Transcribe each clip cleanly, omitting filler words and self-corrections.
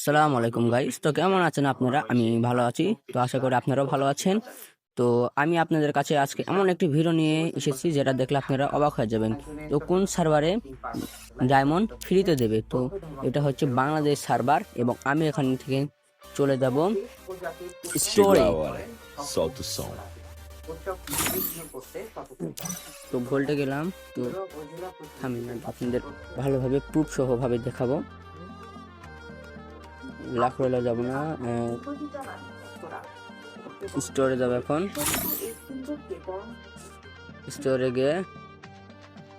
আসসালামু আলাইকুম গাইস। তো কেমন আছেন আপনারা? আমি ভালো আছি। তো আশা করি আপনারাও ভালো আছেন। তো আমি আপনাদের কাছে আজকে এমন একটি ভিডিও নিয়ে এসেছি যেটা দেখলে আপনারা অবাক হয়ে যাবেন। তো কোন সার্ভারে ডায়মন্ড ফ্রিতে দেবে? তো এটা হচ্ছে বাংলাদেশ সার্ভার এবং আমি এখান থেকে চলে যাব Chegou স্টোরে। a hora. Solta o som. তো ভোল্টে গেলাম। তো আমি আপনাদের ভালোভাবে প্রুফ সহ ভাবে দেখাবো। লাখ রইলে যাব না, স্টোরে যাবো। এখন স্টোরে গিয়ে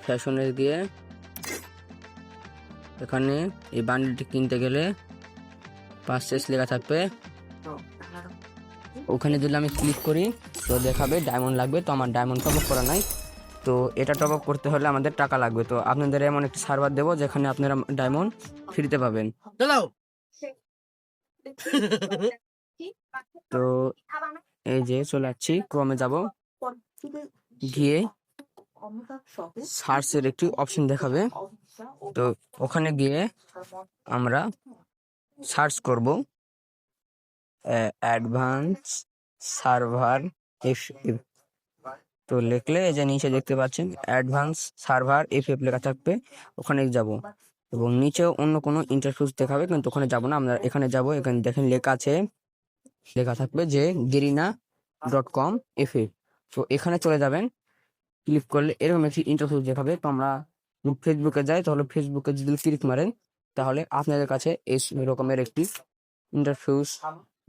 ফ্যাশনে গিয়ে এখানে এই বান্ডেলটি কিনতে গেলে পারচেস লেখা থাকবে। ওখানে যদি আমি ক্লিক করি তো দেখাবে ডায়মন্ড লাগবে। তো আমার ডায়মন্ড টপ আপ করা নাই। তো এটা টপ আপ করতে হলে আমাদের টাকা লাগবে। তো আপনাদের এমন একটি সার্ভার দেবো যেখানে আপনারা ডায়মন্ড ফ্রিতে পাবেন। তো এই যে চলে যাচ্ছি, ক্রমে যাব, গিয়ে সার্চের একটি অপশন দেখাবে। তো ওখানে গিয়ে আমরা সার্চ করব অ্যাডভান্স সার্ভার এফ। তো লিখলে এই যে নিচে দেখতে পাচ্ছেন অ্যাডভান্স সার্ভার এফ লেখা থাকবে, ওখানে যাব। এবং নিচেও অন্য কোনো ইন্টারফেস দেখাবে, কিন্তু ওখানে যাব না, আমরা এখানে যাব। এখানে দেখেন লেখা থাকবে যে garena.com এফ। তো এখানে চলে যাবেন। ক্লিক করলে এরকম একটি ইন্টারফেস দেখাবে। তো আমরা ফেসবুকে যাই, তাহলে ফেসবুকে যদি ক্লিক মারেন তাহলে আপনাদের কাছে এই রকমের একটি ইন্টারফেস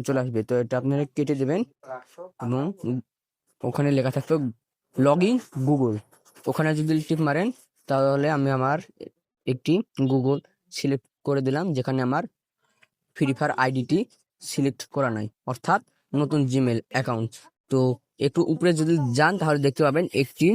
চলে আসবে। তো এটা আপনারা কেটে দেবেন এবং ওখানে লেখা থাকবে লগ ইন গুগল। ওখানে যদি টিপ মারেন তাহলে আমি আমার একটি গুগল সিলেক্ট করে দিলাম, যেখানে আমার ফ্রি ফায়ার আইডিটি সিলেক্ট করা নাই, অর্থাৎ নতুন জিমেল অ্যাকাউন্ট। তো একটু উপরে যদি যান তাহলে দেখতে পাবেন একটি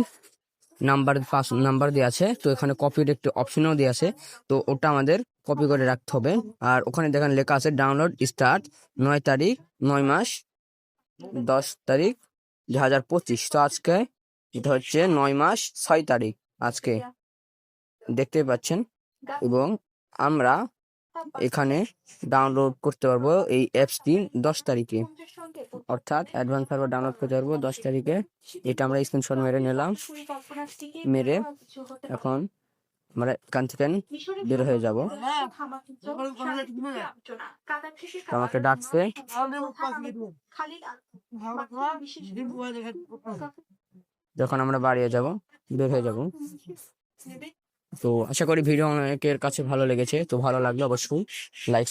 নাম্বার দেওয়া আছে। তো এখানে কপির একটি অপশনও দেওয়া আছে। তো ওটা আমাদের কপি করে রাখতে হবে। আর ওখানে দেখেন লেখা আছে ডাউনলোড স্টার্ট 9 তারিখ 9 মাস 10 তারিখ 2025। তো আজকে এটা হচ্ছে 9 মাস 6 তারিখ আজকে দেখতে পাচ্ছেন। এবং আমরা এখানে ডাউনলোড করতে পারবো এই অ্যাপসটি 10 তারিখে, অর্থাৎ অ্যাডভান্স সার্ভার ডাউনলোড করতে পারবো 10 তারিখে। এটা আমরা স্ক্রিনশট মেরে নিলাম। মেরে এখন আমরা এখান থেকে বের হয়ে যাব। আমাকে ডাকছে, যখন আমরা বাড়িয়ে যাব বের হয়ে যাব। তো আশা করি ভিডিও অনেকের কাছে ভালো লেগেছে। তো ভালো লাগলে অবশ্যই লাইক